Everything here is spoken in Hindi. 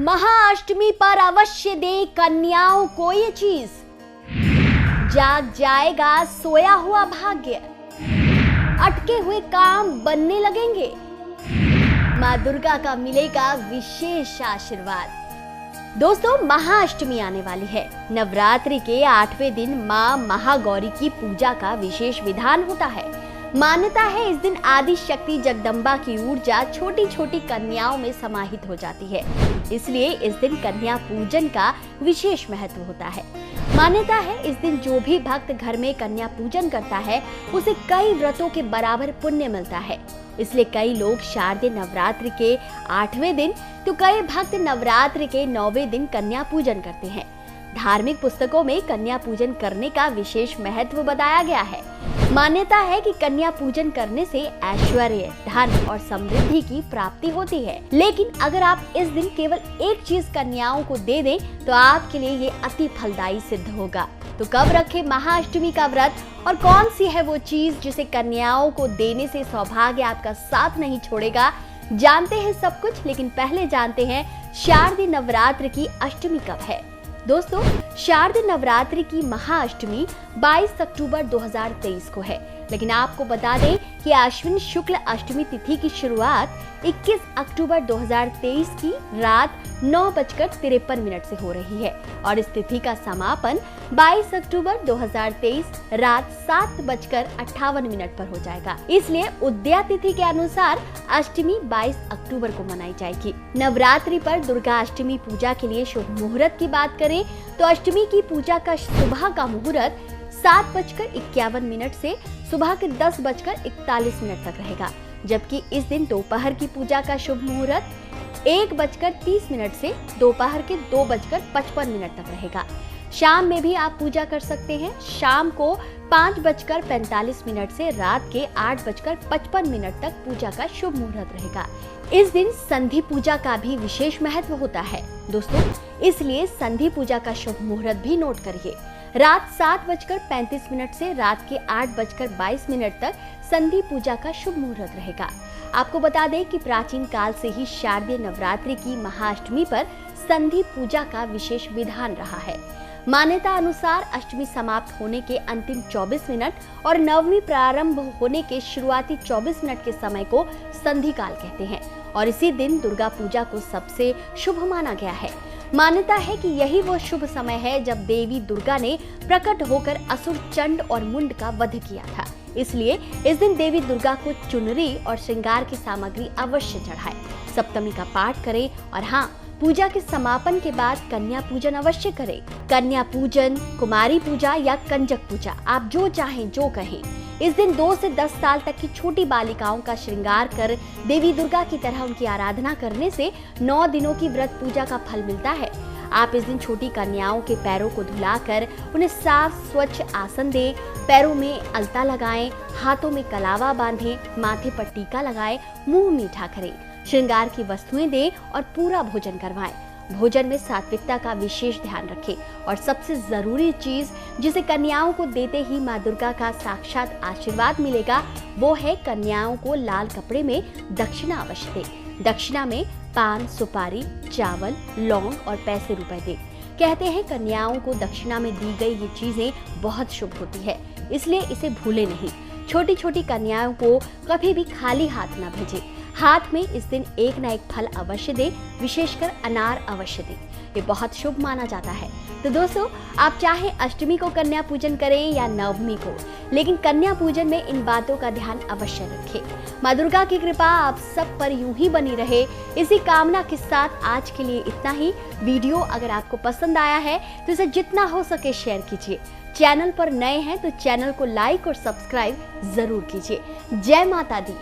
महाअष्टमी पर अवश्य दे कन्याओं को ये चीज, जाग जाएगा सोया हुआ भाग्य, अटके हुए काम बनने लगेंगे, माँ दुर्गा का मिलेगा विशेष आशीर्वाद। दोस्तों, महाअष्टमी आने वाली है। नवरात्रि के 8वें दिन माँ महागौरी की पूजा का विशेष विधान होता है। मान्यता है इस दिन आदि शक्ति जगदम्बा की ऊर्जा छोटी छोटी कन्याओं में समाहित हो जाती है, इसलिए इस दिन कन्या पूजन का विशेष महत्व होता है। मान्यता है इस दिन जो भी भक्त घर में कन्या पूजन करता है उसे कई व्रतों के बराबर पुण्य मिलता है। इसलिए कई लोग शारदीय नवरात्रि के 8वें दिन तो कई भक्त नवरात्रि के 9वें दिन कन्या पूजन करते हैं। धार्मिक पुस्तकों में कन्या पूजन करने का विशेष महत्व बताया गया है। मान्यता है कि कन्या पूजन करने से ऐश्वर्य, धन और समृद्धि की प्राप्ति होती है। लेकिन अगर आप इस दिन केवल एक चीज कन्याओं को दे दें तो आपके लिए ये अति फलदायी सिद्ध होगा। तो कब रखें महाअष्टमी का व्रत और कौन सी है वो चीज जिसे कन्याओं को देने से सौभाग्य आपका साथ नहीं छोड़ेगा, जानते हैं सब कुछ। लेकिन पहले जानते हैं शारदीय नवरात्रि की अष्टमी कब है। दोस्तों, शारदीय नवरात्रि की महाअष्टमी 22 अक्टूबर 2023 को है। लेकिन आपको बता दें कि आश्विन शुक्ल अष्टमी तिथि की शुरुआत 21 अक्टूबर 2023 की रात 9:53 से हो रही है और इस तिथि का समापन 22 अक्टूबर 2023 रात 7:58 पर हो जाएगा। इसलिए उदया तिथि के अनुसार अष्टमी 22 अक्टूबर को मनाई जाएगी। नवरात्रि पर दुर्गा अष्टमी पूजा के लिए शुभ मुहूर्त की बात करें तो अष्टमी की पूजा का सुबह का मुहूर्त 7:51 से सुबह के 10:41 तक रहेगा, जबकि इस दिन दोपहर की पूजा का शुभ मुहूर्त 1:30 से दोपहर के 2:55 तक रहेगा। शाम में भी आप पूजा कर सकते हैं। शाम को 5:45 से रात के 8:55 तक पूजा का शुभ मुहूर्त रहेगा। इस दिन संधि पूजा का भी विशेष महत्व होता है दोस्तों, इसलिए संधि पूजा का शुभ मुहूर्त भी नोट करिए। रात 7:35 से रात के 8:22 तक संधि पूजा का शुभ मुहूर्त रहेगा। आपको बता दें कि प्राचीन काल से ही शारदीय नवरात्रि की महाअष्टमी पर संधि पूजा का विशेष विधान रहा है। मान्यता अनुसार अष्टमी समाप्त होने के अंतिम 24 मिनट और नवमी प्रारंभ होने के शुरुआती 24 मिनट के समय को संधि काल कहते हैं और इसी दिन दुर्गा पूजा को सबसे शुभ माना गया है। मान्यता है कि यही वो शुभ समय है जब देवी दुर्गा ने प्रकट होकर असुर चंड और मुंड का वध किया था। इसलिए इस दिन देवी दुर्गा को चुनरी और श्रृंगार की सामग्री अवश्य चढ़ाएं, सप्तमी का पाठ करें और हाँ, पूजा के समापन के बाद कन्या पूजन अवश्य करें। कन्या पूजन, कुमारी पूजा या कंजक पूजा, आप जो चाहें जो कहें। इस दिन 2 से 10 साल तक की छोटी बालिकाओं का श्रृंगार कर देवी दुर्गा की तरह उनकी आराधना करने से 9 दिनों की व्रत पूजा का फल मिलता है। आप इस दिन छोटी कन्याओं के पैरों को धुलाकर उन्हें साफ स्वच्छ आसन दें, पैरों में अलता लगाएं, हाथों में कलावा बांधें, माथे पर टीका लगाएं, मुंह मीठा करें, श्रृंगार की वस्तुएं दें और पूरा भोजन करवाएं। भोजन में सात्विकता का विशेष ध्यान रखें और सबसे जरूरी चीज जिसे कन्याओं को देते ही माँ दुर्गा का साक्षात आशीर्वाद मिलेगा वो है कन्याओं को लाल कपड़े में दक्षिणा अवश्य दें। दक्षिणा में पान, सुपारी, चावल, लौंग और पैसे रुपए दें। कहते हैं कन्याओं को दक्षिणा में दी गई ये चीजें बहुत शुभ होती है, इसलिए इसे भूले नहीं। छोटी छोटी कन्याओं को कभी भी खाली हाथ न भेजें। हाथ में इस दिन एक न एक फल अवश्य दें, विशेषकर अनार अवश्य दें, ये बहुत शुभ माना जाता है। तो दोस्तों, आप चाहे अष्टमी को कन्या पूजन करें या नवमी को, लेकिन कन्या पूजन में इन बातों का ध्यान अवश्य रखें। माँ दुर्गा की कृपा आप सब पर यूं ही बनी रहे, इसी कामना के साथ आज के लिए इतना ही। वीडियो अगर आपको पसंद आया है तो इसे जितना हो सके शेयर कीजिए। चैनल पर नए हैं तो चैनल को लाइक और सब्सक्राइब जरूर कीजिए। जय माता दी।